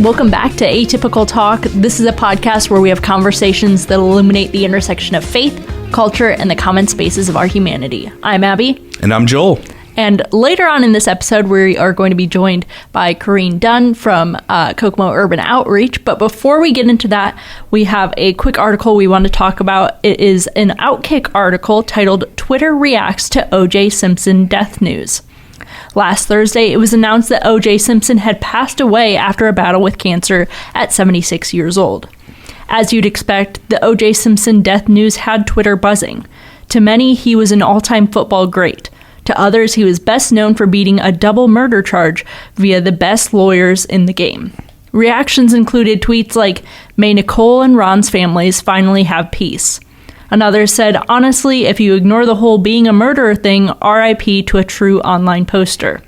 Welcome back to Atypical Talk. This is a podcast where we have conversations that illuminate the intersection of faith, culture, and the common spaces of our humanity. I'm Abby. And I'm Joel. And later on in this episode, we are going to be joined by Kareen Dunn from Kokomo Urban Outreach. But before we get into that, we have a quick article we want to talk about. It is an Outkick article titled "Twitter Reacts to OJ Simpson Death News." Last Thursday, it was announced that OJ Simpson had passed away after a battle with cancer at 76 years old. As you'd expect, the OJ Simpson death news had Twitter buzzing. To many, he was an all-time football great. To others, he was best known for beating a double murder charge via the best lawyers in the game. Reactions included tweets like, "May Nicole and Ron's families finally have peace." Another said, "Honestly, if you ignore the whole being a murderer thing, RIP to a true online poster."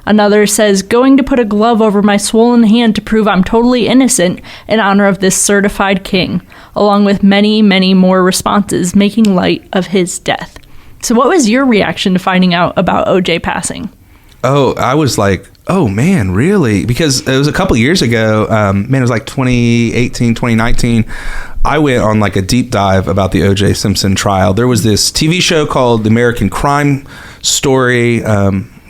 Another says, "Going to put a glove over my swollen hand to prove I'm totally innocent in honor of this certified king," along with many, many more responses making light of his death. So what was your reaction to finding out about OJ passing? Oh, I was like, oh man, really? Because it was a couple years ago, it was like 2018, 2019. I went on like a deep dive about the OJ Simpson trial. There was this TV show called The American Crime Story,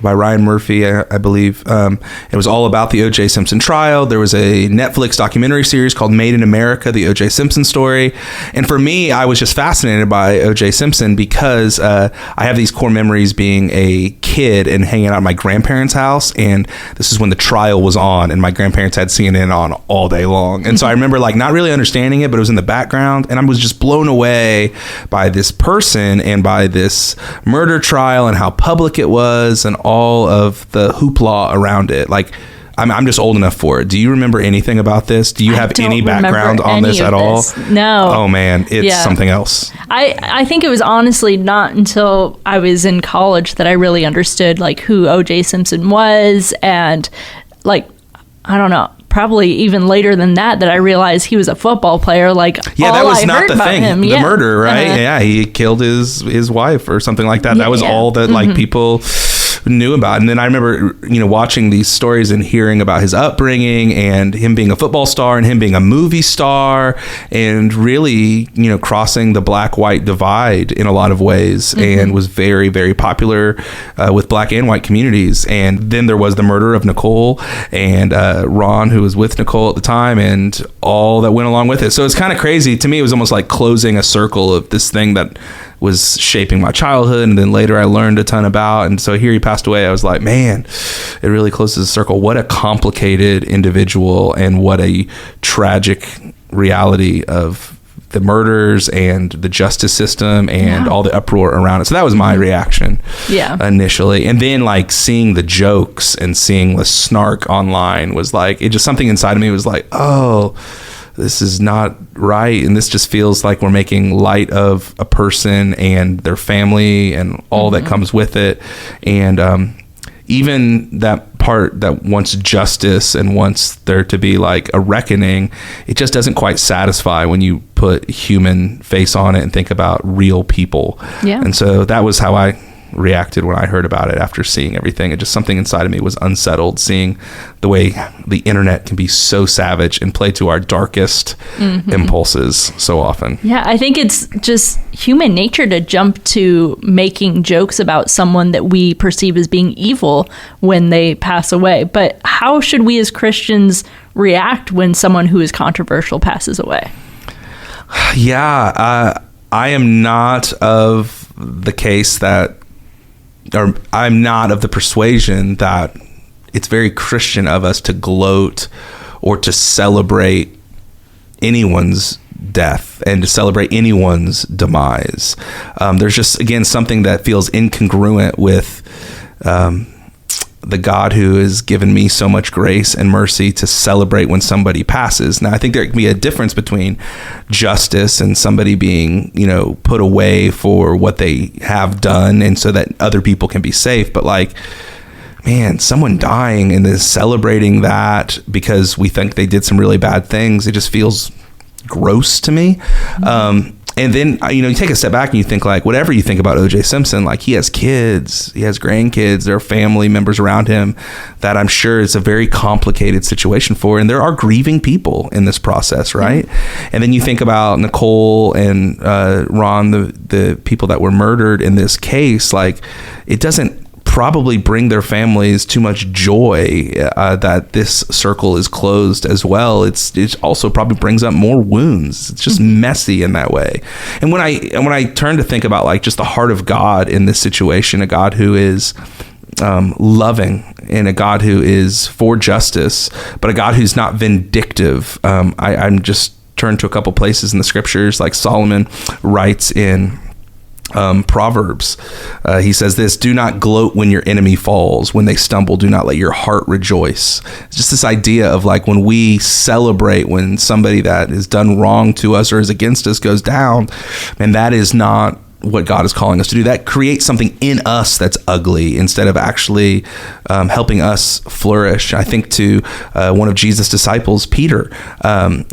by Ryan Murphy, I believe. It was all about the OJ Simpson trial. There was a Netflix documentary series called Made in America, the OJ Simpson story. And for me, I was just fascinated by OJ Simpson because I have these core memories being a kid and hanging out at my grandparents' house. And this is when the trial was on and my grandparents had CNN on all day long. And so I remember like not really understanding it, but it was in the background. And I was just blown away by this person and by this murder trial and how public it was and all of the hoopla around it. Like, I'm just old enough for it. Do you remember anything about this? Do you have any background on this at all? No. Oh man, it's something else. I think it was honestly not until I was in college that I really understood like who OJ Simpson was, and like, I don't know, probably even later than that I realized he was a football player. Like, yeah, that was not the thing. Him, the murder, right? Yeah, he killed his wife or something like that. That was all that like people knew about. And then I remember, watching these stories and hearing about his upbringing and him being a football star and him being a movie star and really, crossing the black-white divide in a lot of ways, and was very, very popular with black and white communities. And then there was the murder of Nicole and Ron, who was with Nicole at the time, and all that went along with it. So it's kind of crazy. To me, it was almost like closing a circle of this thing that was shaping my childhood, and then later I learned a ton about. And so here he passed away. I was like, man, it really closes the circle. What a complicated individual, and what a tragic reality of the murders and the justice system and all the uproar around it. So that was my reaction initially. And then like seeing the jokes and seeing the snark online was like, it just, something inside of me was like, oh, this is not right. And this just feels like we're making light of a person and their family and all that comes with it. And even that part that wants justice and wants there to be like a reckoning, it just doesn't quite satisfy when you put human face on it and think about real people. Yeah. And so that was how I reacted when I heard about it after seeing everything. It just, something inside of me was unsettled, seeing the way the internet can be so savage and play to our darkest impulses so often. Yeah, I think it's just human nature to jump to making jokes about someone that we perceive as being evil when they pass away. But how should we as Christians react when someone who is controversial passes away? Yeah, I am not of the case that, or I'm not of the persuasion that it's very Christian of us to gloat or to celebrate anyone's death and to celebrate anyone's demise. There's just, again, something that feels incongruent with the God who has given me so much grace and mercy to celebrate when somebody passes. Now, I think there can be a difference between justice and somebody being, put away for what they have done and so that other people can be safe. But like, man, someone dying and then celebrating that because we think they did some really bad things, it just feels gross to me. And then, you take a step back and you think, like, whatever you think about OJ Simpson, like, he has kids, he has grandkids, there are family members around him that I'm sure it's a very complicated situation for. And there are grieving people in this process, right? And then you think about Nicole and Ron, the people that were murdered in this case, like, it doesn't probably bring their families too much joy that this circle is closed as well. It also probably brings up more wounds. It's just messy in that way. And when I turn to think about, like, just the heart of God in this situation, a God who is loving, and a God who is for justice, but a God who's not vindictive. I'm just turned to a couple places in the scriptures, like Solomon writes in Proverbs. He says this: do not gloat when your enemy falls. When they stumble, do not let your heart rejoice. It's just this idea of, like, when we celebrate when somebody that is done wrong to us or is against us goes down, and that is not what God is calling us to do. That creates something in us that's ugly instead of actually helping us flourish. I think to one of Jesus' disciples, Peter,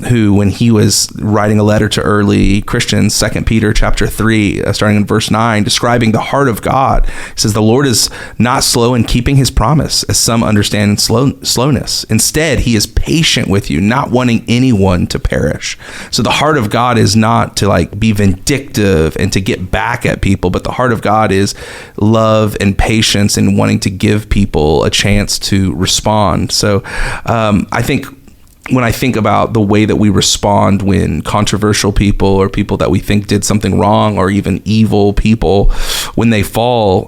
who, when he was writing a letter to early Christians, 2 Peter chapter 3, starting in verse 9, describing the heart of God, he says, the Lord is not slow in keeping his promise, as some understand slowness. Instead, he is patient with you, not wanting anyone to perish. So the heart of God is not to, like, be vindictive and to get back at people, but the heart of God is love and patience and wanting to give people a chance to respond. So I think when I think about the way that we respond when controversial people or people that we think did something wrong, or even evil people, when they fall,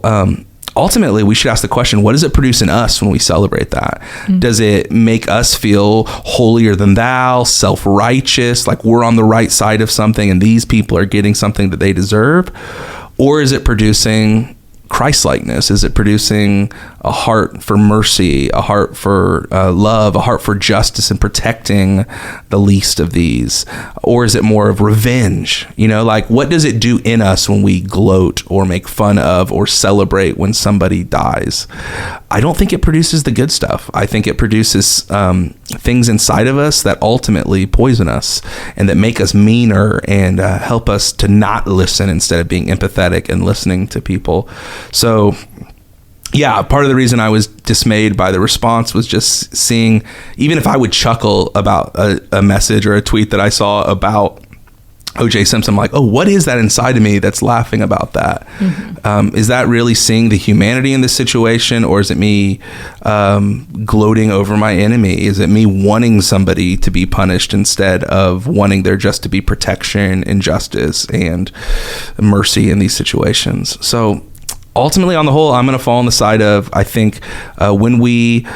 ultimately, we should ask the question, what does it produce in us when we celebrate that? Does it make us feel holier than thou, self-righteous, like we're on the right side of something and these people are getting something that they deserve? Or is it producing Christ-likeness? Is it producing a heart for mercy, a heart for love, a heart for justice and protecting the least of these? Or is it more of revenge? Like, what does it do in us when we gloat or make fun of or celebrate when somebody dies? I don't think it produces the good stuff. I think it produces things inside of us that ultimately poison us and that make us meaner and help us to not listen instead of being empathetic and listening to people. So, yeah, part of the reason I was dismayed by the response was just seeing, even if I would chuckle about a message or a tweet that I saw about OJ Simpson, I'm like, oh, what is that inside of me that's laughing about that? Is that really seeing the humanity in this situation, or is it me gloating over my enemy? Is it me wanting somebody to be punished instead of wanting there just to be protection and justice and mercy in these situations? So ultimately, on the whole, I'm going to fall on the side of, I think when we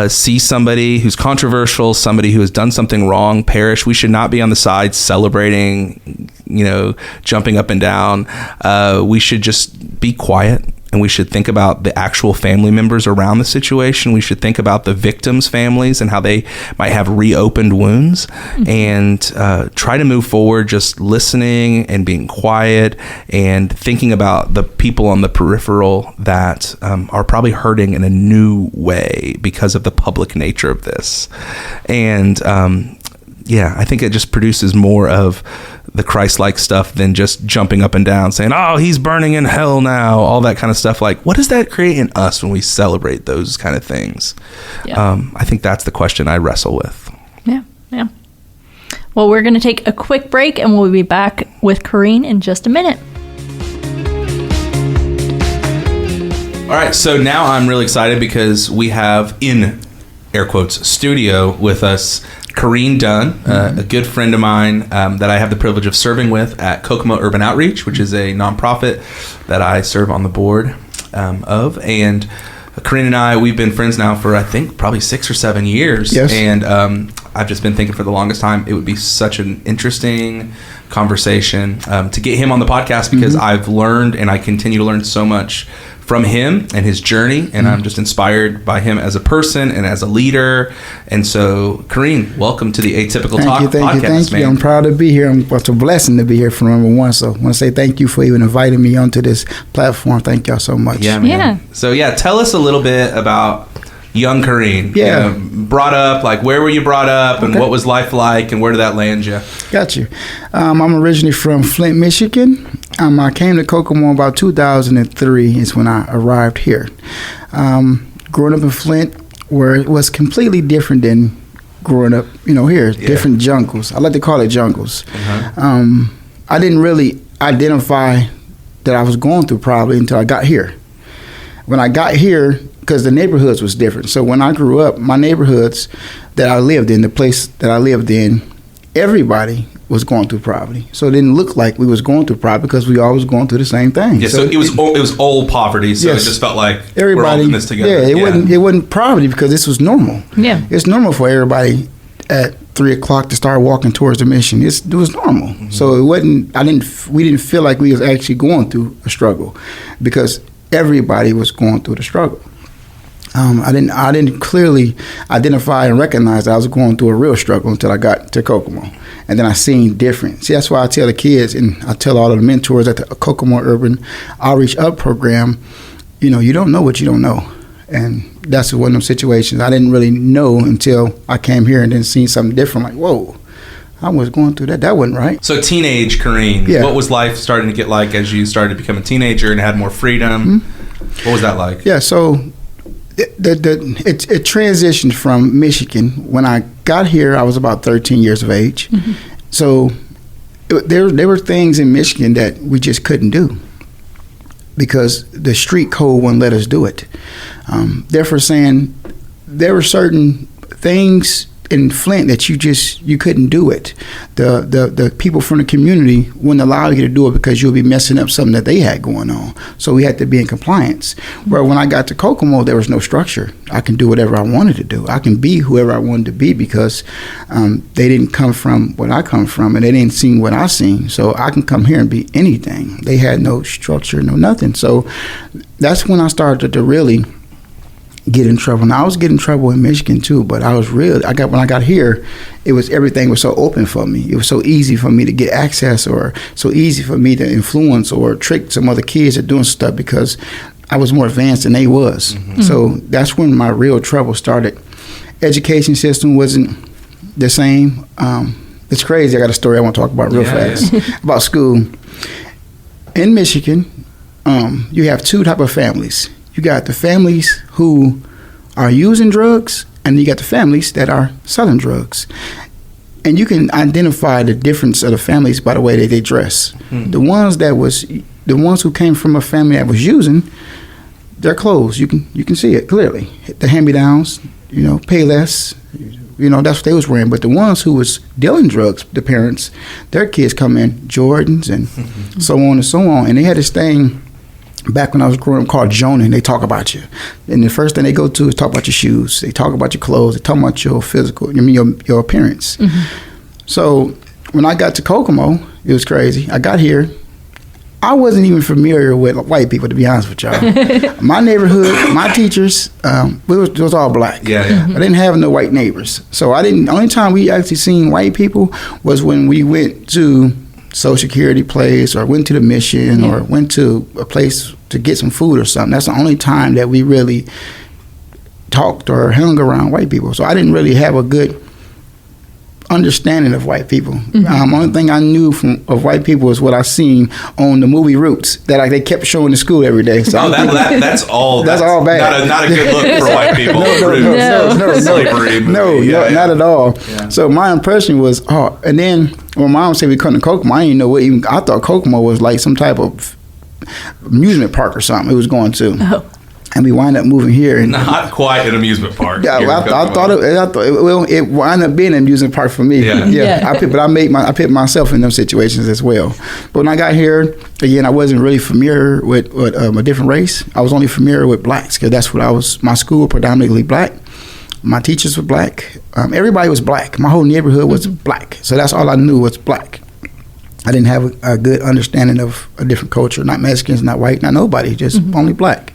see somebody who's controversial, somebody who has done something wrong perish, we should not be on the side celebrating, jumping up and down. We should just be quiet, and we should think about the actual family members around the situation. We should think about the victims' families and how they might have reopened wounds, and try to move forward just listening and being quiet and thinking about the people on the peripheral that are probably hurting in a new way because of the public nature of this. And I think it just produces more of the Christ-like stuff than just jumping up and down saying, oh, he's burning in hell now, all that kind of stuff. Like, what does that create in us when we celebrate those kind of things? I think that's the question I wrestle with. Yeah. Well, we're going to take a quick break, and we'll be back with Kareen in just a minute. All right, so now I'm really excited because we have in air quotes studio with us Kareen Dunn, a good friend of mine that I have the privilege of serving with at Kokomo Urban Outreach, which is a nonprofit that I serve on the board of. And Kareen and I, we've been friends now for, I think, probably 6 or 7 years. Yes. And I've just been thinking for the longest time it would be such an interesting conversation to get him on the podcast, because I've learned, and I continue to learn so much from him and his journey, and I'm just inspired by him as a person and as a leader. And so, Kareen, welcome to the Atypical Talk podcast. Thank you. I'm proud to be here. It's a blessing to be here for number one. So I want to say thank you for even inviting me onto this platform. Thank y'all so much. Yeah, man. So tell us a little bit about young Kareen. Yeah. Brought up, like, where were you brought up, and what was life like, and where did that land you? Got you. I'm originally from Flint, Michigan. I came to Kokomo about 2003 is when I arrived here. Growing up in Flint, where it was completely different than growing up, here. Different jungles. I like to call it jungles. I didn't really identify that I was going through probably until I got here. When I got here, because the neighborhoods was different. So when I grew up, my neighborhoods that I lived in, the place that I lived in, everybody was going through poverty. So it didn't look like we was going through poverty because we always going through the same thing. Yeah, so it was old poverty. So it just felt like everybody, we're all in this together. Yeah, it wasn't poverty because this was normal. Yeah, it's normal for everybody at 3 o'clock to start walking towards the mission. It was normal. So it wasn't. We didn't feel like we was actually going through a struggle because everybody was going through the struggle. I didn't clearly identify and recognize that I was going through a real struggle until I got to Kokomo. And then I seen different. See, that's why I tell the kids and I tell all of the mentors at the Kokomo Urban Outreach program, you don't know what you don't know. And that's one of them situations I didn't really know until I came here and then seen something different. Like, whoa, I was going through that. That wasn't right. So teenage Kareen, what was life starting to get like as you started to become a teenager and had more freedom? What was that like? Yeah, so it transitioned from Michigan. When I got here, I was about 13 years of age. So there were things in Michigan that we just couldn't do because the street code wouldn't let us do it. Therefore saying there were certain things in Flint that you couldn't do it. The people from the community wouldn't allow you to do it because you'll be messing up something that they had going on. So we had to be in compliance. Where when I got to Kokomo, there was no structure. I can do whatever I wanted to do. I can be whoever I wanted to be because they didn't come from what I come from and they didn't see what I seen. So I can come here and be anything. They had no structure, no nothing. So that's when I started to really get in trouble. Now I was getting in trouble in Michigan too, but when I got here, everything was so open for me. It was so easy for me to get access, or so easy for me to influence or trick some other kids at doing stuff because I was more advanced than they was. So that's when my real trouble started. Education system wasn't the same. It's crazy. I got a story I want to talk about real fast about school. In Michigan, you have two type of families. You got the families who are using drugs, and you got the families that are selling drugs. And you can identify the difference of the families by the way that they dress. The ones who came from a family that was using, their clothes, you can see it clearly. The hand-me-downs, pay less, that's what they was wearing. But the ones who was dealing drugs, the parents, their kids come in Jordans and so on and so on. And they had this thing back when I was growing up called Jonan. They talk about you. And the first thing they go to is talk about your shoes. They talk about your clothes. They talk about your physical, your appearance. So when I got to Kokomo, it was crazy. I got here. I wasn't even familiar with white people, to be honest with y'all. My neighborhood, my teachers, it was all black. I didn't have no white neighbors. So the only time we actually seen white people was when we went to Social Security place or went to the mission or went to a place to get some food or something. That's the only time that we really talked or hung around white people. So I didn't really have a good understanding of white people. Only thing I knew of white people was what I seen on the movie Roots that they kept showing in school every day. So that's all bad. Not a good look for white people. No, not at all. So my impression was, and then when Mom said we come to Kokomo, I didn't know I thought Kokomo was like some type of amusement park or something it was going to. And we wind up moving here. And not quite an amusement park. Yeah, I thought it wound up being an amusement park for me. I put myself in those situations as well. But when I got here, again, I wasn't really familiar with a different race. I was only familiar with blacks because that's what my school predominantly black. My teachers were black. Everybody was black. My whole neighborhood was black. So that's all I knew was black. I didn't have a good understanding of a different culture, not Mexicans, not white, not nobody, just only black.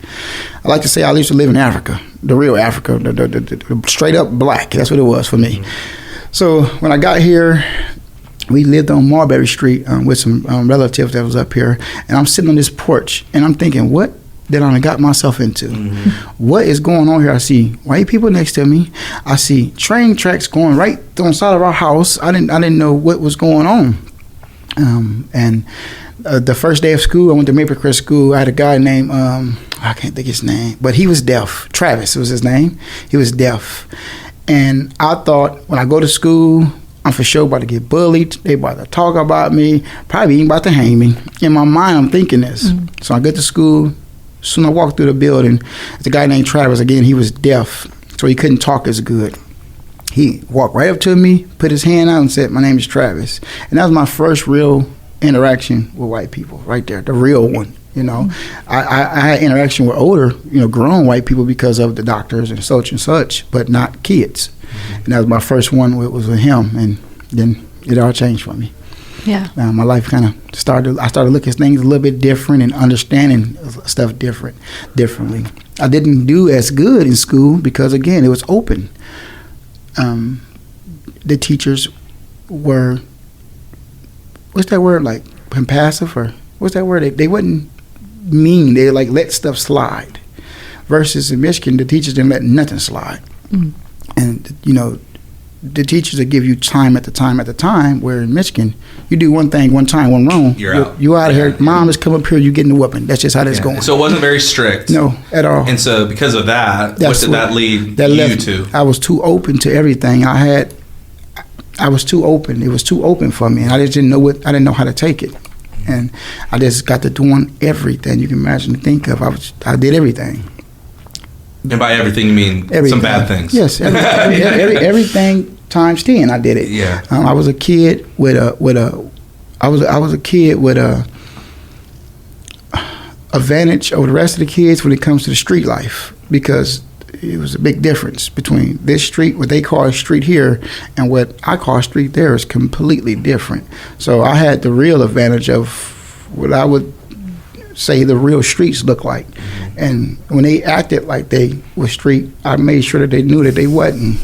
I like to say I used to live in Africa, the real Africa, the straight up black. That's what it was for me. So when I got here, we lived on Marbury Street with some relatives that was up here, and I'm sitting on this porch, and I'm thinking, what that I got myself into. Mm-hmm. What is going on here? I see white people next to me. I see train tracks going right on the side of our house. I didn't know what was going on. And the first day of school, I went to Maplecrest School. I had a guy named, I can't think his name, but he was deaf. Travis was his name. He was deaf. And I thought, when I go to school, I'm for sure about to get bullied. They about to talk about me, probably even about to hang me. In my mind, I'm thinking this. So I get to school. Soon I walk through the building. There's a guy named Travis. Again, he was deaf, so he couldn't talk as good. He walked right up to me, put his hand out and said, "My name is Travis." And that was my first real interaction with white people right there, the real one. You know, I had interaction with older, grown white people because of the doctors and such, but not kids. And that was my first one was with him, and then it all changed for me. Yeah. My life kind of started. I started looking at things a little bit different and understanding stuff differently. I didn't do as good in school because, again, it was open. The teachers were, what's that word, like passive, or what's that word? They wasn't mean. They like let stuff slide. Versus in Michigan, the teachers didn't let nothing slide. And the teachers that give you time at the time, where in Michigan, you do one thing, one time, one wrong. You're out. You out of here. Mom, just come up here, you getting the whooping. That's just how that's going. So it wasn't very strict. No, at all. And so because of that, what did that lead you to? I was too open to everything. I was too open. It was too open for me. And I just didn't know how to take it. And I just got to doing everything you can imagine to think of. I did everything. And by everything, you mean some bad things? Yes, everything times 10. I did it. Yeah. I was a kid with a advantage over the rest of the kids when it comes to the street life, because it was a big difference between this street, what they call a street here, and what I call a street there is completely different. So I had the real advantage of what I would say the real streets look like. And when they acted like they were street, I made sure that they knew that they wasn't.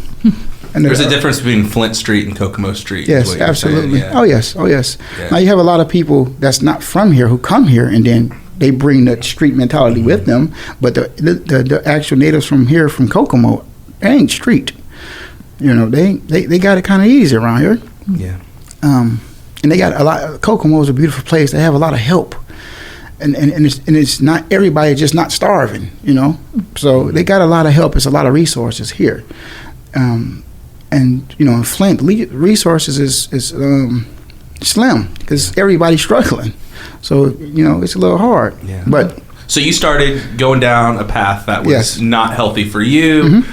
And there's a difference between Flint Street and Kokomo Street. Yes, absolutely. Yeah. Oh yes. Yeah. Now you have a lot of people that's not from here who come here, and then they bring the street mentality with them. But the actual natives from here, from Kokomo, they ain't street. They got it kind of easy around here. Yeah. And they got a lot. Kokomo is a beautiful place. They have a lot of help. And it's not everybody just not starving, So they got a lot of help. It's a lot of resources here. And in Flint, resources is slim because everybody's struggling. So it's a little hard. Yeah. But so you started going down a path that was not healthy for you,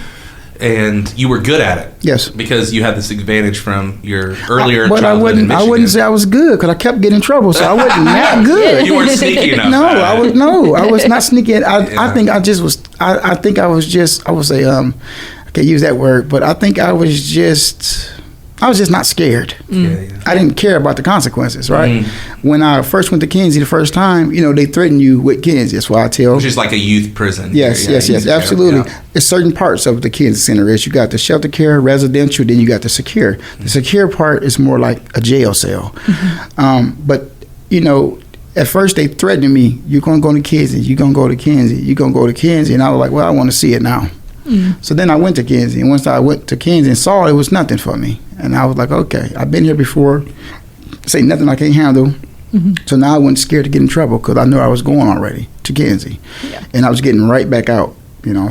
and you were good at it. Yes, because you had this advantage from your earlier but childhood in Michigan. I wouldn't say I was good because I kept getting in trouble, so I wasn't that good. You weren't sneaky enough. I was not sneaky. I think I just was. I think I was just. I would say I can't use that word, but I think I was just not scared. I didn't care about the consequences, right? When I first went to Kenzie the first time, they threaten you with Kenzie. That's why I tell. Which is like a youth prison. Yes, absolutely. Yeah. There's certain parts of the Kenzie Center. You got the shelter care, residential, then you got the secure. The secure part is more like a jail cell. But, at first they threatened me, you're going to go to Kenzie, you're going to go to Kenzie, you're going to go to Kenzie. And I was like, well, I want to see it now. So then I went to Kenzie, and once I went to Kenzie and saw it, it was nothing for me. And I was like, okay, I've been here before. Say nothing I can't handle. So now I wasn't scared to get in trouble because I knew I was going already to Kenzie. Yeah. And I was getting right back out,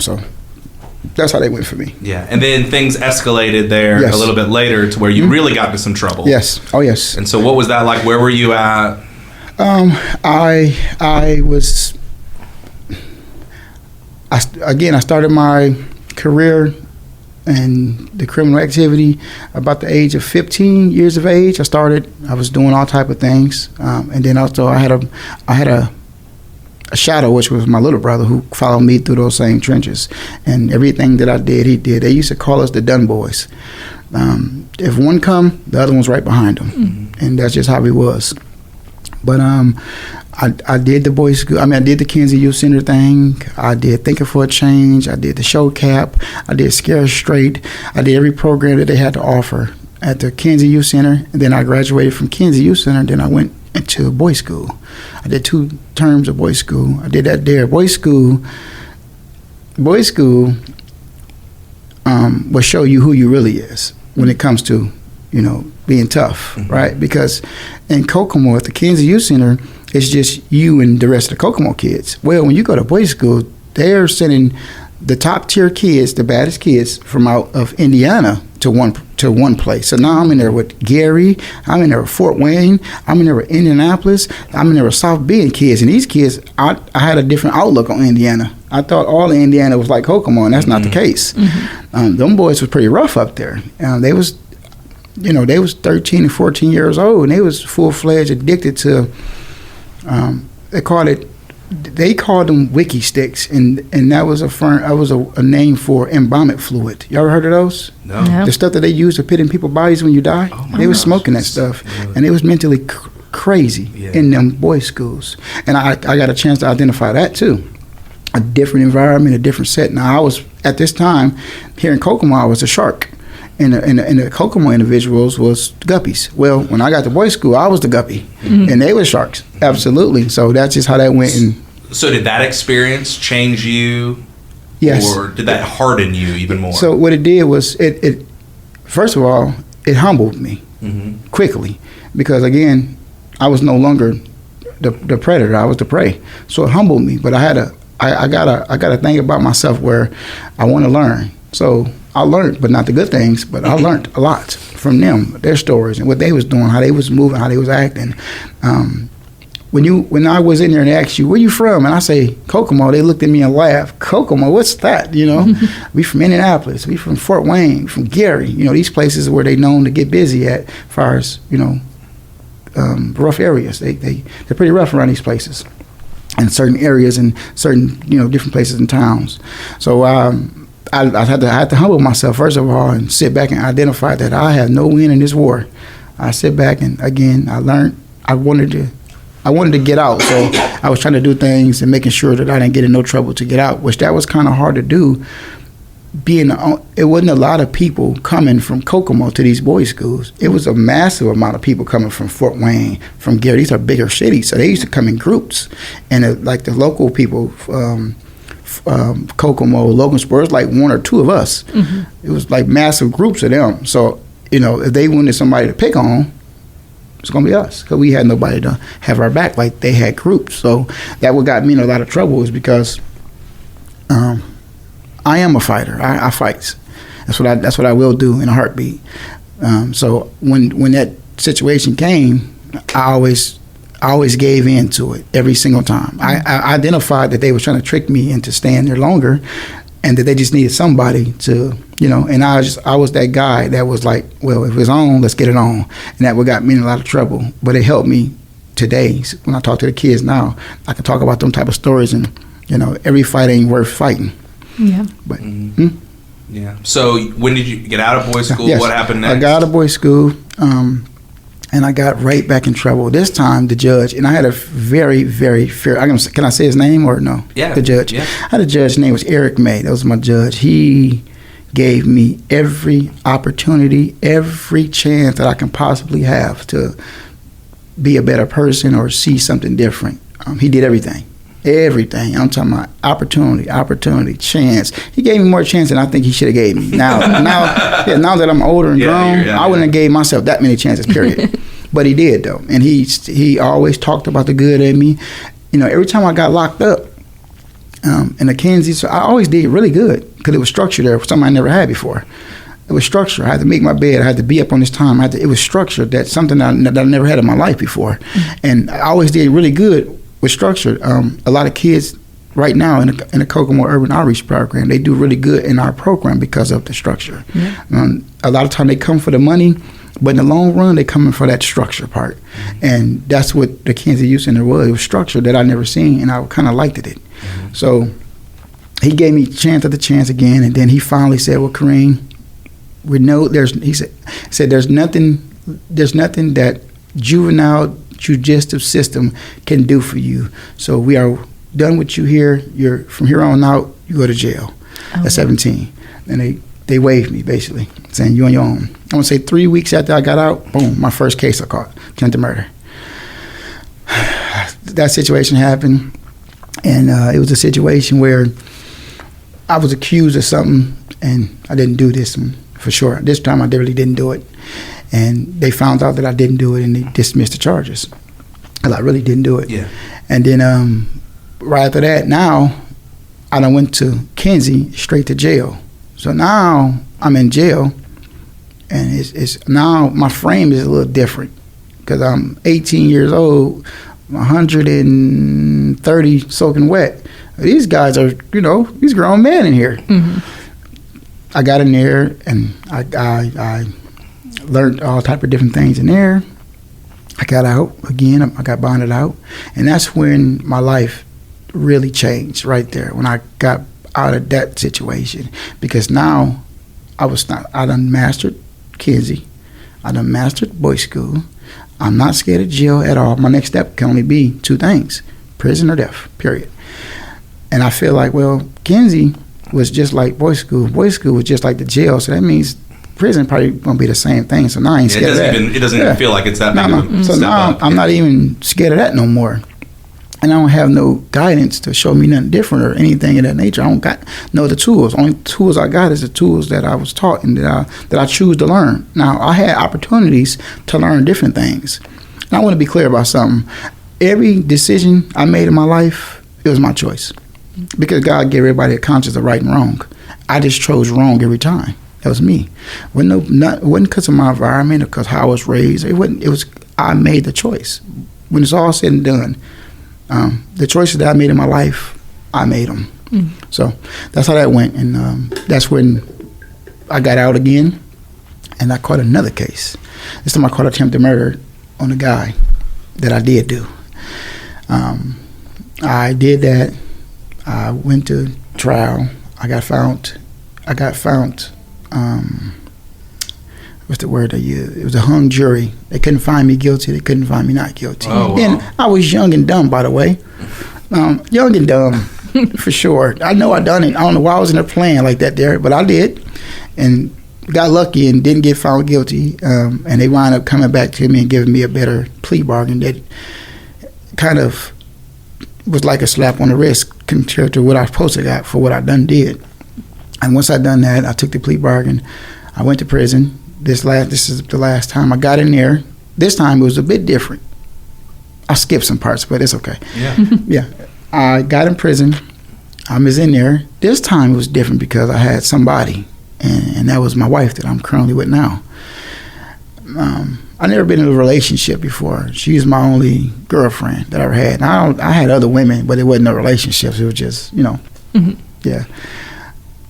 so that's how they went for me. Yeah, and then things escalated there a little bit later to where you really got into some trouble. Yes, oh yes. And so what was that like? Where were you at? I started my career in the criminal activity about the age of 15 years of age. I was doing all type of things, and then also I had a shadow, which was my little brother, who followed me through those same trenches, and everything that I did, he did. They used to call us the Dunn boys. If one come, the other one's right behind them, and that's just how he was. But I did the boys' school. I did the Kenzie Youth Center thing. I did Thinking for a Change. I did the Show Cap. I did Scare Straight. I did every program that they had to offer at the Kenzie Youth Center. And then I graduated from Kenzie Youth Center. Then I went into boys' school. I did 2 terms of boys' school. I did that there. Boys' school will show you who you really is when it comes to, being tough, right? Because in Kokomo at the Kansas Youth Center, it's just you and the rest of the Kokomo kids. Well, when you go to boys' school, they're sending the top tier kids, the baddest kids from out of Indiana to one place. So now I'm in there with Gary, I'm in there with Fort Wayne, I'm in there with Indianapolis, I'm in there with South Bend kids. And these kids, I had a different outlook on Indiana. I thought all of Indiana was like Kokomo, and that's not the case. Them boys was pretty rough up there. They was 13 and 14 years old, and they was full-fledged addicted to, they called them wiki sticks, and that was a name for embalming fluid. You ever heard of those? No. The stuff that they use to put in people's bodies when you die. They was smoking that stuff, and it was mentally crazy in them boys' schools. And I got a chance to identify that too. A different environment, a different set. Now I was at this time here in Kokomo, I was a shark. And the Kokomo individuals was guppies. Well, when I got to boys' school, I was the guppy, and they were sharks. Absolutely. So that's just how that went. And so did that experience change you? Yes. Or did that harden you even more? So what it did was it first of all, it humbled me quickly, because again, I was no longer the predator. I was the prey. So it humbled me. But I gotta think about myself where I want to learn. So I learned, but not the good things, but I learned a lot from them, their stories and what they was doing, how they was moving, how they was acting. When I was in there and they asked you, where you from? And I say, Kokomo, they looked at me and laughed. Kokomo, what's that? We from Indianapolis, we from Fort Wayne, from Gary. These places where they known to get busy at, as far as, rough areas. They're pretty rough around these places. In certain areas and certain, different places and towns. So, I had to humble myself, first of all, and sit back and identify that I have no win in this war. I sit back and, again, I learned I wanted to get out. So I was trying to do things and making sure that I didn't get in no trouble to get out, which that was kind of hard to do. It wasn't a lot of people coming from Kokomo to these boys' schools. It was a massive amount of people coming from Fort Wayne, from Gary. These are bigger cities, so they used to come in groups. And like the local people, Kokomo, Logansport, it was like 1 or 2 of us. It was like massive groups of them. So, if they wanted somebody to pick on, it's going to be us, because we had nobody to have our back like they had groups. So that what got me in a lot of trouble is because I am a fighter. I fight. That's what I will do in a heartbeat. So when that situation came, I always gave in to it every single time. I identified that they were trying to trick me into staying there longer, and that they just needed somebody to, and I was that guy that was like, well, if it's on, let's get it on. And that what got me in a lot of trouble. But it helped me today. When I talk to the kids now, I can talk about them type of stories, and, every fight ain't worth fighting. Yeah. But, Yeah. So when did you get out of boys' school? Yes, what happened next? I got out of boys' school, and I got right back in trouble. This time, the judge, and I had a very, very fair, can I say his name or no? Yeah. The judge. Yeah. I had a judge, his name was Eric May. That was my judge. He gave me every opportunity, every chance that I can possibly have to be a better person or see something different. He did everything. Everything. I'm talking about opportunity, chance. He gave me more chance than I think he should have gave me. Now that I'm older and grown, I wouldn't have gave myself that many chances, period. But he did, though. And he always talked about the good in me. Every time I got locked up in the Kansas, I always did really good, because it was structure there, something I never had before. It was structure. I had to make my bed. I had to be up on this time. It was structured. That's something that I never had in my life before. And I always did really good with structure. A lot of kids right now in the Kokomo Urban Outreach program, they do really good in our program because of the structure. Yeah. A lot of time they come for the money, but in the long run, they coming for that structure part. And that's what the Kansas Youth Center was. It was structure that I never seen, and I kind of liked it. So he gave me chance after chance again, and then he finally said, well, Kareen, he said there's nothing that juvenile judicial system can do for you. So we are done with you here. You're from here on out, you go to jail at 17. And they waived me, basically, saying you on your own. I want to say 3 weeks after I got out, boom, my first case I caught, attempted murder. that situation happened, and it was a situation where I was accused of something, and I didn't do this one for sure. This time I really didn't do it, and they found out that I didn't do it, and they dismissed the charges because I really didn't do it. Yeah. And then right after that, now I done went to Kinsey straight to jail. So now I'm in jail, and it's now my frame is a little different because I'm 18 years old, 130 soaking wet. These guys are, these grown men in here. Mm-hmm. I got in there, and I learned all type of different things in there. I got out again. I got bonded out, and that's when my life really changed right there, when I got out of that situation, because now I done mastered Kinsey. I done mastered boys school. I'm not scared of jail at all. My next step can only be two things: prison or death, period. And I feel like, well, Kinsey was just like boys school. Boys school was just like the jail, so that means prison probably gonna be the same thing. So now I ain't scared of that. It doesn't even feel like it's that big of a So step now up. I'm not even scared of that no more. And I don't have no guidance to show me nothing different or anything of that nature. I don't got no other tools. Only tools I got is the tools that I was taught and that I choose to learn. Now, I had opportunities to learn different things. And I want to be clear about something. Every decision I made in my life, it was my choice. Because God gave everybody a conscience of right and wrong. I just chose wrong every time. That was me. It wasn't because of my environment or because how I was raised. It was I made the choice. When it's all said and done, the choices that I made in my life, I made them. Mm. So that's how that went. And that's when I got out again, and I caught another case. This time I caught attempted murder on a guy that I did do. I did that. I went to trial. I got found. What's the word I used? It was a hung jury. They couldn't find me guilty. They couldn't find me not guilty. Oh, wow. And I was young and dumb, by the way. Young and dumb, for sure. I know I done it. I don't know why I was in there playing like that there, but I did. And got lucky and didn't get found guilty. And they wound up coming back to me and giving me a better plea bargain that kind of was like a slap on the wrist compared to what I was supposed to got for what I did. And once I done that, I took the plea bargain. I went to prison. This is the last time I got in there. This time it was a bit different. I skipped some parts, but it's okay. Yeah. Yeah. I got in prison. I was in there. This time it was different because I had somebody, and that was my wife that I'm currently with now. I never been in a relationship before. She was my only girlfriend that I ever had. I had other women, but it wasn't no relationships. It was just, mm-hmm. Yeah.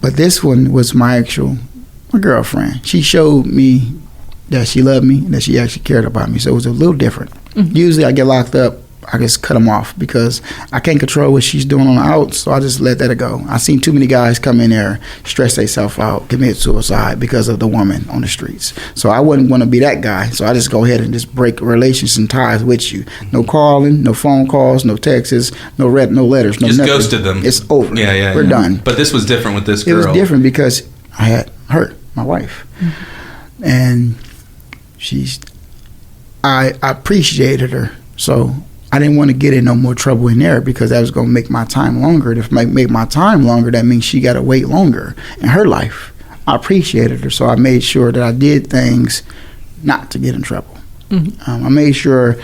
But this one was my girlfriend. She showed me that she loved me and that she actually cared about me. So it was a little different. Mm-hmm. Usually I get locked up, I just cut them off because I can't control what she's doing on the out, so I just let that go. I seen too many guys come in there, stress themselves out, commit suicide because of the woman on the streets. So I wouldn't want to be that guy. So I just go ahead and just break relations and ties with you. No calling, no phone calls, no texts, no letters, no just nothing. Ghosted them. It's over. Yeah. We're done. But this was different with this girl. It was different because I had her, my wife, mm-hmm. and I appreciated her. So I didn't want to get in no more trouble in there because that was going to make my time longer. If I make my time longer, that means she got to wait longer in her life. I appreciated her, so I made sure that I did things not to get in trouble. Mm-hmm. I made sure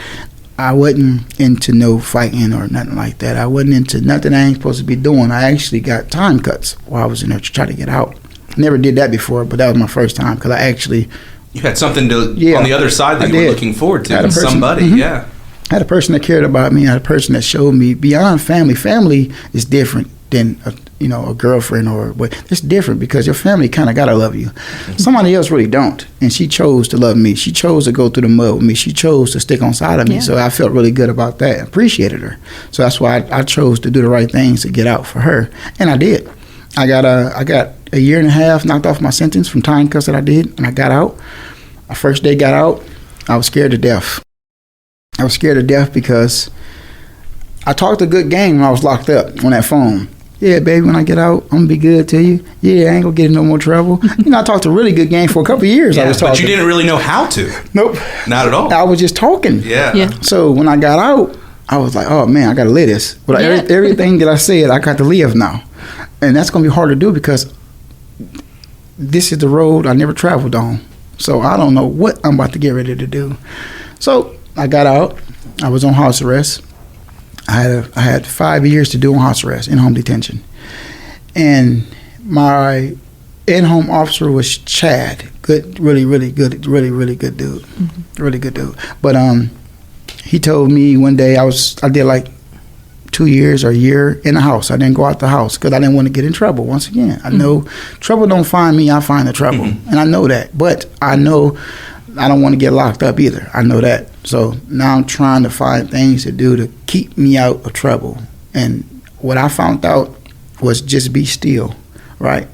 I wasn't into no fighting or nothing like that. I wasn't into nothing I ain't supposed to be doing. I actually got time cuts while I was in there to try to get out. Never did that before, but that was my first time because I actually... You had something on the other side that you were looking forward to. Somebody, mm-hmm. Yeah. I had a person that cared about me. I had a person that showed me beyond family. Family is different than a girlfriend but it's different because your family kind of gotta love you. Mm-hmm. Somebody else really don't. And she chose to love me. She chose to go through the mud with me. She chose to stick on side of me. Yeah. So I felt really good about that. I appreciated her. So that's why I chose to do the right things to get out for her, and I did. I got a year and a half knocked off my sentence from time cuts that I did, and I got out. My first day got out, I was scared to death. I was scared to death because I talked a good game when I was locked up on that phone. Yeah, baby, when I get out, I'm going to be good to you. Yeah, I ain't going to get in no more trouble. I talked a really good game for a couple of years. Yeah, I was talking. But you didn't really know how to. Nope. Not at all. I was just talking. Yeah. So when I got out, I was like, oh man, I got to live this. But everything that I said, I got to live now. And that's going to be hard to do because this is the road I never traveled on. So I don't know what I'm about to get ready to do. So I got out. I was on house arrest. I had 5 years to do on house arrest, in-home detention. And my in-home officer was Chad. Good, really good dude. Mm-hmm. Really good dude. But he told me one day I did like 2 years or a year in the house. I didn't go out the house because I didn't want to get in trouble. Once again, I know trouble don't find me, I find the trouble. And I know that. But I know I don't want to get locked up either. I know that. So now I'm trying to find things to do to keep me out of trouble. And what I found out was just be still, right?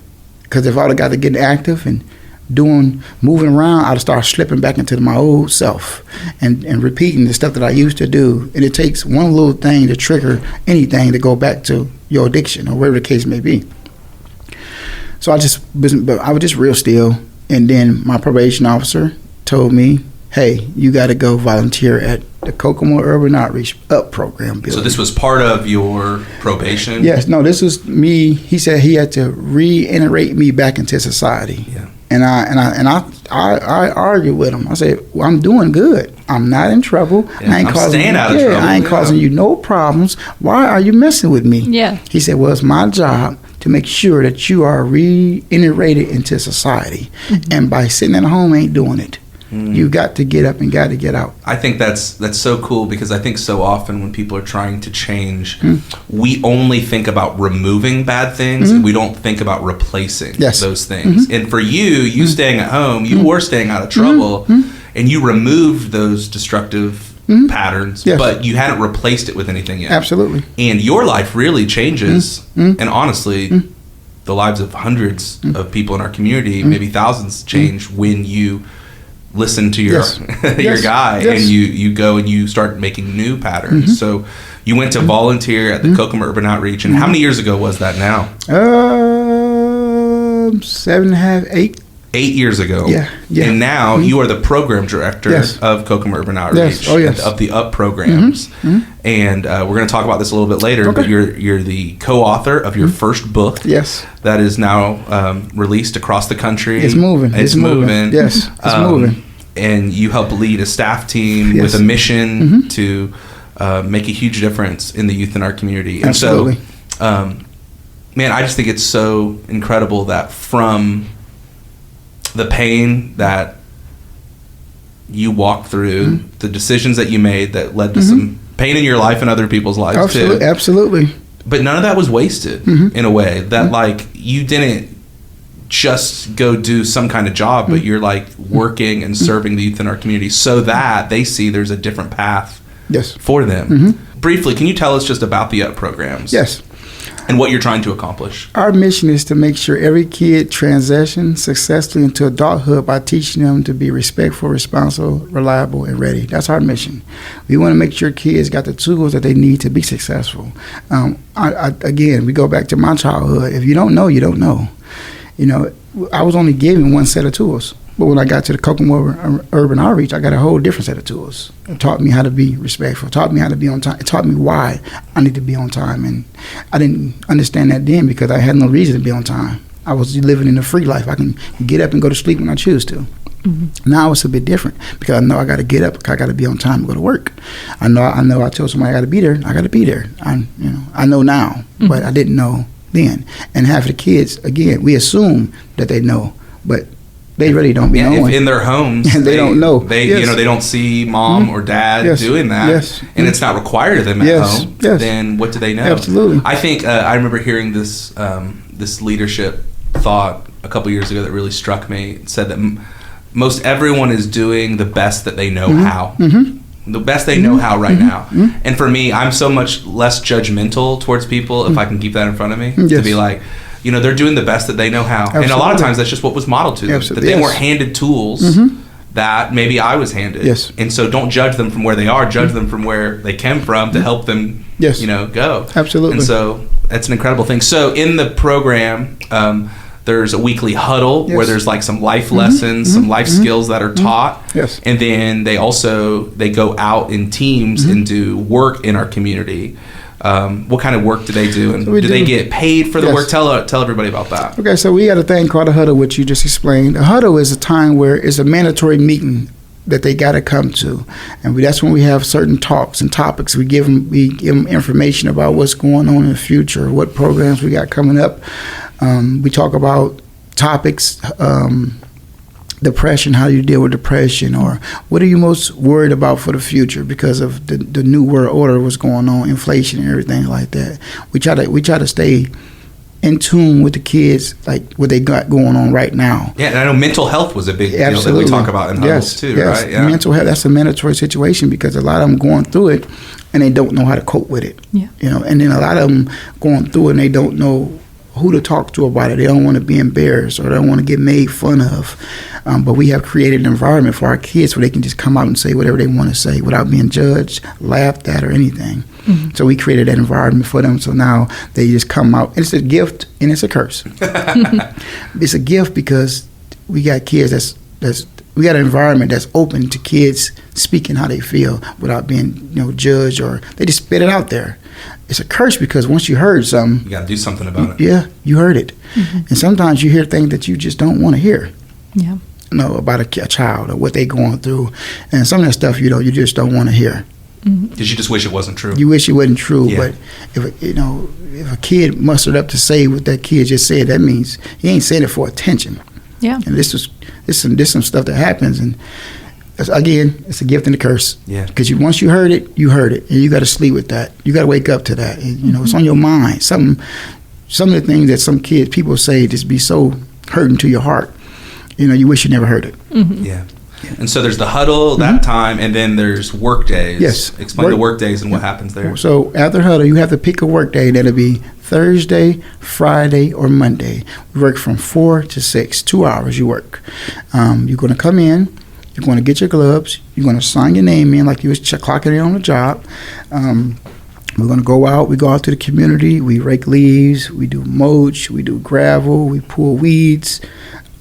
Because if I would have got to get active and moving around, I'd start slipping back into my old self and repeating the stuff that I used to do. And it takes one little thing to trigger anything to go back to your addiction or whatever the case may be. So I was just real still. And then my probation officer told me, hey, you got to go volunteer at the Kokomo Urban Outreach UP program building. So this was part of your probation? Yes. No, this was me. He said he had to reintegrate me back into society. Yeah. And I argued with him. I said, well, I'm doing good. I'm not in trouble. Yeah, I ain't staying out of trouble. I ain't causing you no problems. Why are you messing with me? Yeah. He said, well, it's my job to make sure that you are reintegrated into society. Mm-hmm. And by sitting at home ain't doing it. You got to get up and got to get out. I think that's so cool because I think so often when people are trying to change, we only think about removing bad things and we don't think about replacing those things. And for you staying at home, you were staying out of trouble and you removed those destructive patterns, but you hadn't replaced it with anything yet. Absolutely. And your life really changes. And honestly, the lives of hundreds of people in our community, maybe thousands, change when you listen to your your guy and you go and you start making new patterns. So you went to volunteer at the Kokomo Urban Outreach, and how many years ago was that now? 7.5, 8. 8 years ago. Yeah. And now you are the program director of Kokomo Urban Outreach, of the UP programs. And we're going to talk about this a little bit later, but you're the co-author of your first book. Yes. That is now released across the country. It's moving. It's moving. Yes, it's moving. And you help lead a staff team with a mission to make a huge difference in the youth in our community. And Absolutely. So, man, I just think it's so incredible that from the pain that you walked through, the decisions that you made that led to some pain in your life and other people's lives too. Absolutely. But none of that was wasted in a way that like you didn't just go do some kind of job, but you're like working and serving the youth in our community so that they see there's a different path for them. Briefly, can you tell us just about the UP programs? Yes. And what you're trying to accomplish? Our mission is to make sure every kid transitions successfully into adulthood by teaching them to be respectful, responsible, reliable, and ready. That's our mission. We want to make sure kids got the tools that they need to be successful. Again, we go back to my childhood. If you don't know, you don't know. You know, I was only given one set of tools. But when I got to the Kokomo Urban Outreach, I got a whole different set of tools. It taught me how to be respectful. It taught me how to be on time. It taught me why I need to be on time. And I didn't understand that then because I had no reason to be on time. I was living in a free life. I can get up and go to sleep when I choose to. Now it's a bit different because I know I got to get up. I got to be on time to go to work. I know. I told somebody I got to be there. I got to be there. I know now, but I didn't know then. And half of the kids, again, we assume that they know, but they really don't be knowing. In their homes, they don't know. They they don't see mom or dad doing that, and it's not required of them at home. Then what do they know? Absolutely. I think I remember hearing this this leadership thought a couple years ago that really struck me. It said that most everyone is doing the best that they know how. The best they know how right now. And for me, I'm so much less judgmental towards people if I can keep that in front of me. To be like, they're doing the best that they know how. Absolutely. And a lot of times that's just what was modeled to them. Absolutely. That they weren't handed tools that maybe I was handed. And so don't judge them from where they are. Judge them from where they came from to help them, go. Absolutely. And so that's an incredible thing. So in the program, There's a weekly huddle where there's like some life lessons, some life skills that are taught. Yes. And then they go out in teams and do work in our community. What kind of work do they do? And do they get paid for the work? Tell everybody about that. Okay, so we got a thing called a huddle, which you just explained. A huddle is a time where it's a mandatory meeting that they got to come to, and that's when we have certain talks and topics. We give them information about what's going on in the future, what programs we got coming up. We talk about topics, depression, how do you deal with depression, or what are you most worried about for the future because of the new world order, what's going on, inflation and everything like that. We try to stay in tune with the kids, like what they got going on right now. Yeah, and I know mental health was a big deal that we talk about in huddles too, right? Yeah. Mental health, that's a mandatory situation because a lot of them going through it and they don't know how to cope with it. Yeah. And then a lot of them going through it and they don't know who to talk to about it. They don't want to be embarrassed or they don't want to get made fun of. But we have created an environment for our kids where they can just come out and say whatever they want to say without being judged, laughed at, or anything. Mm-hmm. So we created that environment for them. So now they just come out. And it's a gift and it's a curse. It's a gift because we got kids we got an environment that's open to kids speaking how they feel without being judged, or they just spit it out there. It's a curse because once you heard something, you got to do something about it. Yeah, you heard it. Mm-hmm. And sometimes you hear things that you just don't want to hear. Yeah. About a child or what they're going through. And some of that stuff, you just don't want to hear. Because you just wish it wasn't true. You wish it wasn't true, but if a kid mustered up to say what that kid just said, that means he ain't saying it for attention. Yeah. And this some stuff that happens, and again, it's a gift and a curse. Yeah. Because once you heard it, and you got to sleep with that. You got to wake up to that. And, it's on your mind. Some of the things that some people say just be so hurting to your heart. You wish you never heard it. Mm-hmm. Yeah. And so there's the huddle that time, and then there's work days. Yes. Explain the work days and what happens there. So after huddle, you have to pick a work day. That'll be Thursday, Friday, or Monday. We work from 4 to 6, 2 hours you work. You're going to come in. You're going to get your gloves. You're going to sign your name in like you was clocking in on the job. We're going to go out. We go out to the community. We rake leaves. We do mulch. We do gravel. We pull weeds.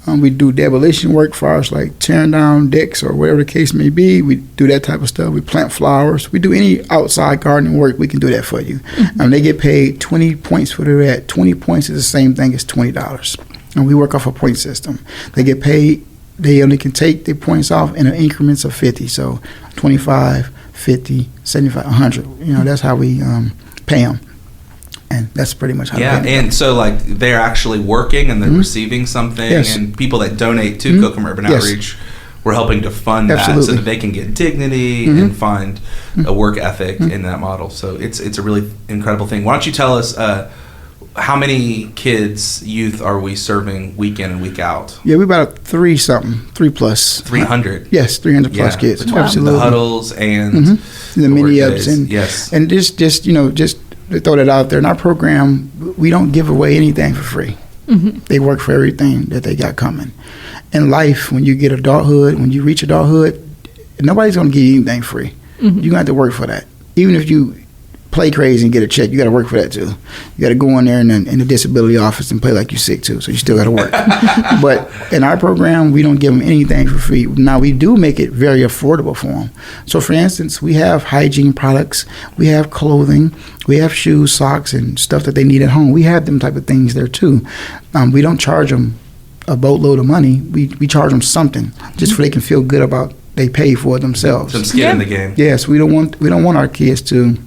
We do demolition work for us, like tearing down decks or whatever the case may be. We do that type of stuff. We plant flowers. We do any outside gardening work. We can do that for you. Mm-hmm. They get paid 20 points for that. 20 points is the same thing as $20. And we work off a point system. They get paid. They only can take their points off in increments of 50. So 25, 50, 75, 100. That's how we pay them. And that's pretty much how. Yeah, and so like they're actually working and they're receiving something, and people that donate to Kokomo Urban Outreach, we're helping to fund that so that they can get dignity and find a work ethic in that model. So it's a really incredible thing. Why don't you tell us how many youth are we serving week in and week out? Yeah, we about 3 plus. 300. Yes, 300 plus kids. Absolutely. The huddles and the mini ups and just to throw that out there, in our program, we don't give away anything for free. Mm-hmm. They work for everything that they got coming. In life, when you get adulthood, when you reach adulthood, nobody's going to give you anything free. Mm-hmm. You're going to have to work for that. Even if you play crazy and get a check, you got to work for that too. You got to go in there in the disability office and play like you're sick too, so you still got to work. But in our program, we don't give them anything for free. Now, we do make it very affordable for them. So, for instance, we have hygiene products, we have clothing, we have shoes, socks, and stuff that they need at home. We have them type of things there too. We don't charge them a boatload of money. We charge them something just so they can feel good about they pay for it themselves. Some skin in the game. Yes, we don't want our kids to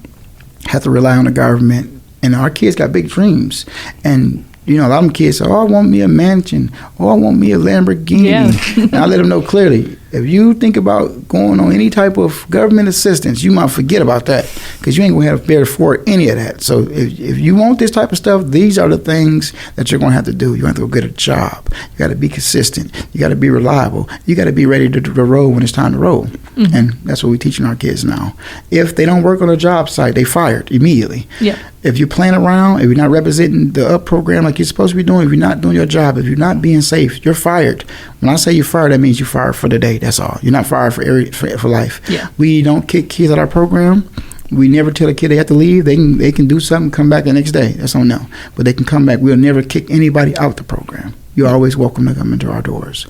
have to rely on the government. And our kids got big dreams. And, a lot of them kids say, I want me a mansion. I want me a Lamborghini. Yeah. And I let them know clearly, if you think about going on any type of government assistance, you might forget about that because you ain't going to have to bear for any of that. So if you want this type of stuff, these are the things that you're going to have to do. You have to go get a job. You got to be consistent. You got to be reliable. You got to be ready to roll when it's time to roll. Mm-hmm. And that's what we're teaching our kids now. If they don't work on a job site, they fired immediately. Yeah. If you're playing around, if you're not representing the UP program like you're supposed to be doing, if you're not doing your job, if you're not being safe, you're fired. When I say you're fired, that means you're fired for the day. That's all. You're not fired for life. Yeah. We don't kick kids out of our program. We never tell a kid they have to leave. They can do something, come back the next day. That's on them. But they can come back. We'll never kick anybody out the program. You're always welcome to come into our doors.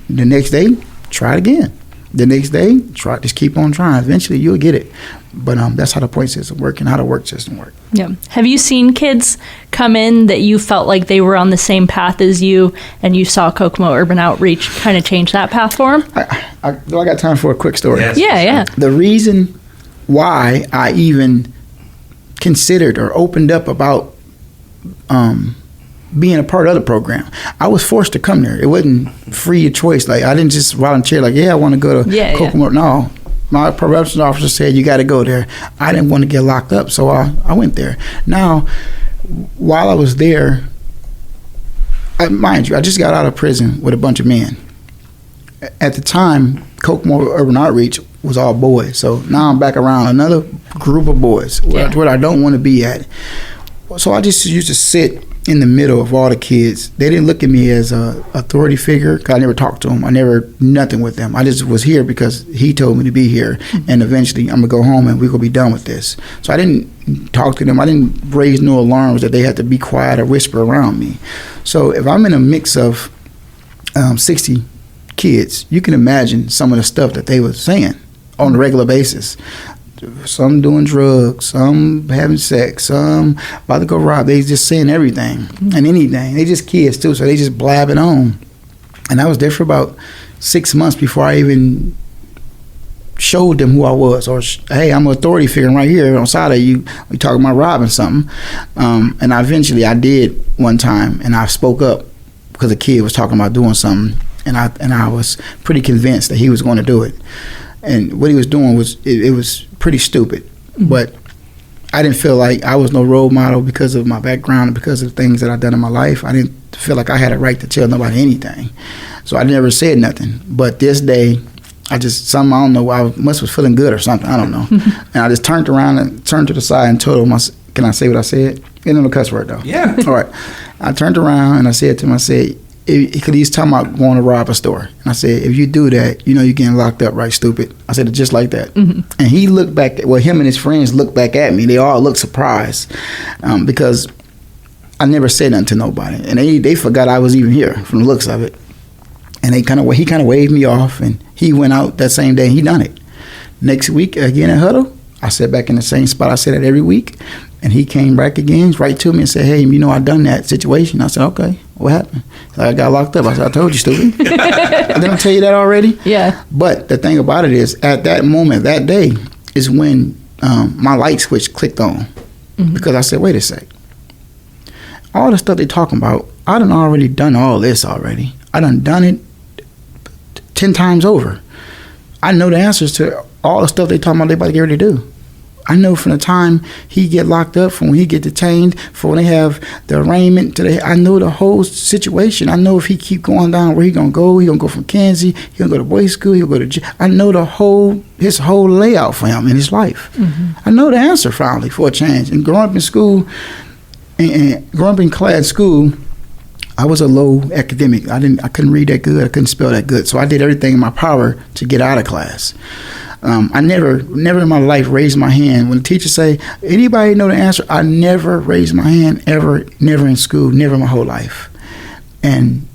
The next day, try it again. The next day, just keep on trying. Eventually, you'll get it. But that's how the point system works and how the work system works. Yeah. Have you seen kids come in that you felt like they were on the same path as you, and you saw Kokomo Urban Outreach kind of change that path for them? I got time for a quick story. Yes. Yeah. The reason why I even considered or opened up about being a part of the program, I was forced to come there. It wasn't free of choice. Like, I didn't just volunteer. Like, I want to go to Kokomo. No, my probation officer said you got to go there. I didn't want to get locked up, so I went there. Now, while I was there, mind you, I just got out of prison with a bunch of men. At the time, Kokomo Urban Outreach was all boys. So now I'm back around another group of boys where I don't want to be at. So I just used to sit in the middle of all the kids. They didn't look at me as a authority figure, because I never talked to them. I never nothing with them. I just was here because he told me to be here, and eventually I'm gonna go home and we're gonna be done with this. So I didn't talk to them. I didn't raise no alarms that they had to be quiet or whisper around me. So if I'm in a mix of 60 kids, you can imagine some of the stuff that they were saying on a regular basis. Some doing drugs, some having sex, some about to go rob. They just saying everything and anything. They just kids too, so they just blabbing on. And I was there for about 6 months before I even showed them who I was, or hey, I'm an authority figure right here on side of you. We talking about robbing something, and I did one time, and I spoke up because a kid was talking about doing something, and I was pretty convinced that he was going to do it. And what he was doing was it was pretty stupid, but I didn't feel like I was no role model because of my background and because of the things that I've done in my life. I didn't feel like I had a right to tell nobody anything, so I never said nothing. But this day, I don't know, I must was feeling good or something, I don't know. And I just turned around and turned to the side and told him, can I say what I said? Ain't no cuss word though. Yeah. All right. I turned around and I said to him, because he's talking about going to rob a store. And I said, if you do that, you're getting locked up, right, stupid? I said it just like that. And he looked back, him and his friends looked back at me. They all looked surprised because I never said nothing to nobody. And they forgot I was even here from the looks of it. And he kind of waved me off, and he went out that same day and he done it. Next week, again at Huddle, I sat back in the same spot I sat at every week. And he came back again, right to me and said, hey, I done that situation. I said, okay, what happened? I got locked up. I said, I told you, stupid. Didn't I tell you that already? Yeah. But the thing about it is, at that moment, that day, is when my light switch clicked on. Because I said, wait a sec. All the stuff they're talking about, I done already done all this already. I done it 10 times over. I know the answers to all the stuff they talking about they about to get ready to do. I know from the time he get locked up, from when he get detained, from when they have the arraignment I know the whole situation. I know if he keep going down where he gonna go. He gonna go from Kansas. He gonna go to boys' school. He gonna go to jail. I know his whole layout for him in his life. I know the answer finally for a change. And growing up in school, and growing up in class school, I was a low academic. I couldn't read that good. I couldn't spell that good. So I did everything in my power to get out of class. I never in my life raised my hand. When the teacher say, anybody know the answer? I never raised my hand ever, never in school, never in my whole life. And,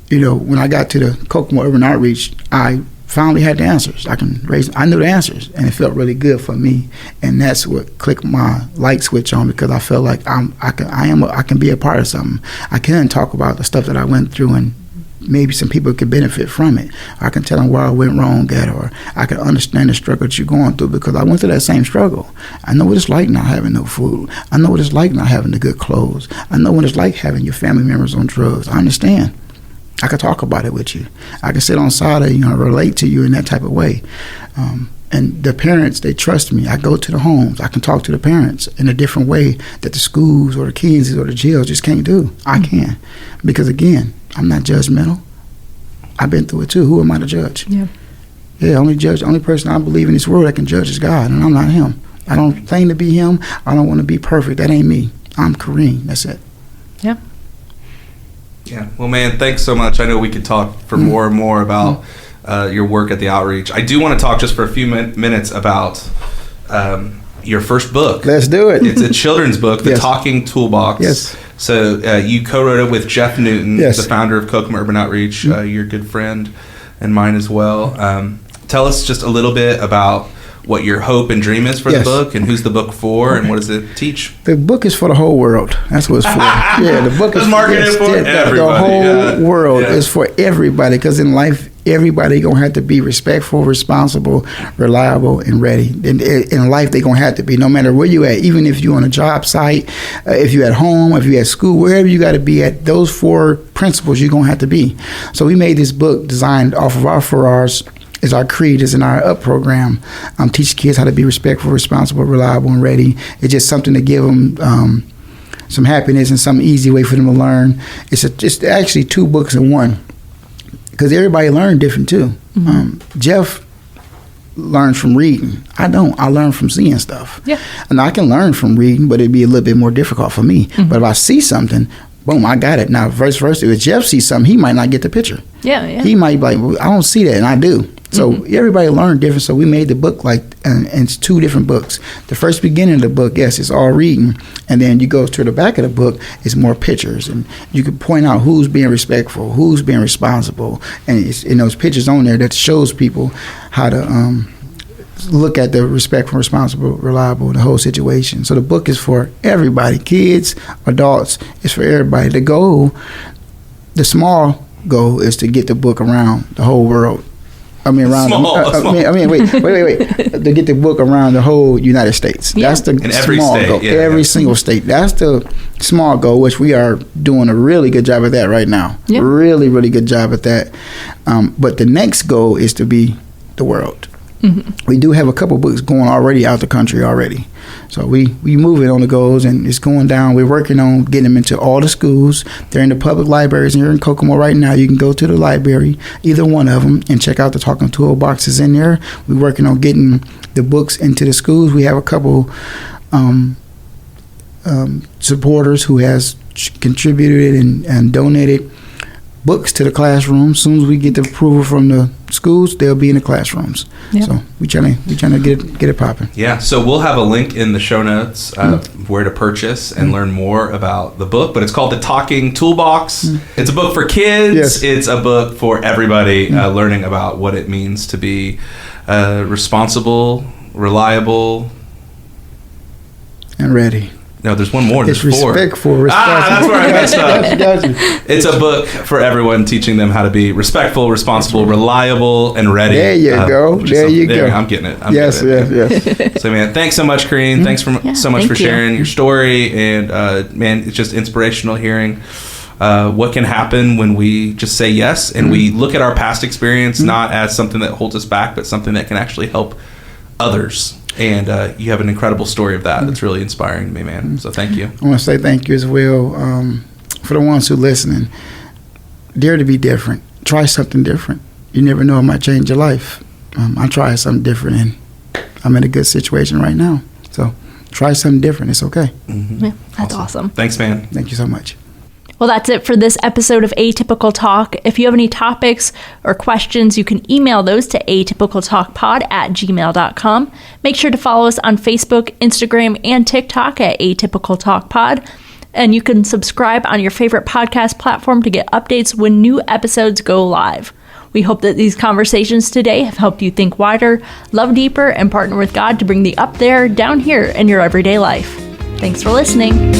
when I got to the Kokomo Urban Outreach, I finally had the answers. I knew the answers, and it felt really good for me. And that's what clicked my light switch on, because I felt like I can be a part of something. I can talk about the stuff that I went through, and maybe some people could benefit from it. I can tell them where I went wrong at, or I can understand the struggle that you're going through, because I went through that same struggle. I know what it's like not having no food. I know what it's like not having the good clothes. I know what it's like having your family members on drugs. I understand. I can talk about it with you. I can sit on side of you and relate to you in that type of way. And the parents, they trust me. I go to the homes. I can talk to the parents in a different way that the schools or the kids or the jails just can't do. I can. Because, again, I'm not judgmental. I've been through it too. Who am I to judge? Yeah, only person I believe in this world that can judge is God, and I'm not him. I don't claim to be him. I don't want to be perfect. That ain't me. I'm Kareen. That's it. Yeah. Yeah. Well, man, thanks so much. I know we could talk for more and more about your work at the Outreach. I do want to talk just for a few minutes about your first book. Let's do it. It's a children's book, The Yes. Talking Toolbox. Yes. So you co-wrote it with Jeff Newton, Yes. the founder of Kokomo Urban Outreach, your good friend and mine as well. Tell us just a little bit about what your hope and dream is for the Yes. book, and who's the book for, and what does it teach? The book is for the whole world. That's what it's for. Yeah, the book is marketed for everybody. The whole world Yeah. is for everybody, because in life, everybody gonna have to be respectful, responsible, reliable, and ready. In life, they gonna have to be, no matter where you at. Even if you're on a job site, if you're at home, if you're at school, wherever you got to be at, those 4 principles you're gonna have to be. So we made this book designed off of our 4 R's. Is our creed, is in our UP program. Teach kids how to be respectful, responsible, reliable, and ready. It's just something to give them some happiness and some easy way for them to learn. It's actually 2 books in one, because everybody learn different too. Jeff learns from reading. I don't. I learn from seeing stuff. Yeah. And I can learn from reading, but it'd be a little bit more difficult for me. But if I see something, boom, I got it. Now, vice versa, if Jeff sees something, he might not get the picture. Yeah. He might be like, well, I don't see that, and I do. So everybody learned different. So we made the book and it's 2 different books. The first beginning of the book, yes, it's all reading, and then you go to the back of the book, it's more pictures, and you can point out who's being respectful, who's being responsible, and it's in those pictures on there that shows people how to look at the respectful, responsible, reliable, the whole situation. So the book is for everybody, kids, adults. It's for everybody. The goal, the small goal, is to get the book around the whole world. I mean, around. Wait. To get the book around the whole United States. Yeah. That's the In every small state, goal. yeah, Every single state. That's the small goal, which we are doing a really good job at that right now. Yeah. Really, really good job at that. But the next goal is to be the world. We do have a couple books going already out the country already. So we moving on the goals, and it's going down. We're working on getting them into all the schools. They're in the public libraries here in Kokomo right now. You can go to the library, either one of them, and check out the Talking Toolboxes in there. We're working on getting the books into the schools. We have a couple supporters who has contributed and donated books to the classrooms. As soon as we get the approval from the schools, they'll be in the classrooms. Yep. So we trying to get it popping. Yeah, so we'll have a link in the show notes where to purchase and learn more about the book, but it's called the Talking Toolbox. It's a book for kids. Yes. It's a book for everybody, learning about what it means to be responsible, reliable. And ready. No, there's one more. It's There's 4. respectful. That's where I messed up. Got you. It's a book for everyone, teaching them how to be respectful, responsible, reliable, and ready. There you go. There you go. I'm getting it. Yes. So, man, thanks so much, Kareen. Thanks so much for sharing your story. And, man, it's just inspirational hearing what can happen when we just say yes and we look at our past experience not as something that holds us back, but something that can actually help others. And you have an incredible story of that. That's really inspiring to me, man. So thank you. I want to say thank you as well for the ones who are listening. Dare to be different. Try something different. You never know, it might change your life. I tried something different, and I'm in a good situation right now. So try something different. It's okay. Yeah, that's awesome. Thanks, man. Thank you so much. Well, that's it for this episode of Atypical Talk. If you have any topics or questions, you can email those to atypicaltalkpod@gmail.com. Make sure to follow us on Facebook, Instagram, and TikTok at Atypical Talk Pod. And you can subscribe on your favorite podcast platform to get updates when new episodes go live. We hope that these conversations today have helped you think wider, love deeper, and partner with God to bring the up there down here in your everyday life. Thanks for listening.